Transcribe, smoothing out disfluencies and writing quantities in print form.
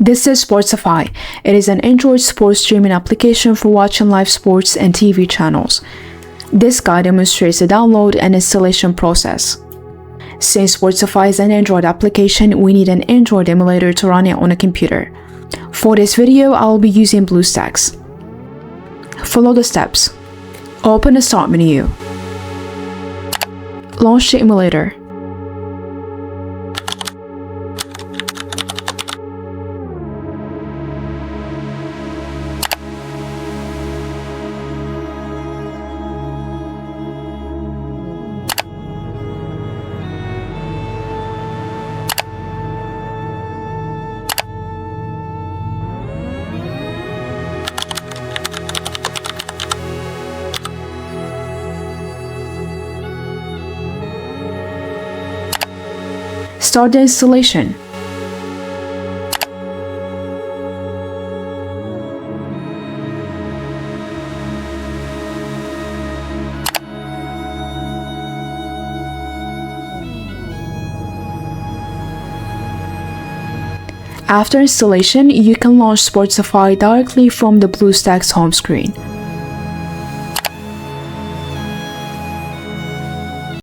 This is Sportzfy. It is an Android sports streaming application for watching live sports and TV channels. This guide demonstrates the download and installation process. Since Sportzfy is an Android application, we need an Android emulator to run it on a computer. For this video, I will be using BlueStacks. Follow the steps. Open the Start menu. Launch the emulator. Start the installation. After installation, you can launch Sportzfy directly from the BlueStacks home screen.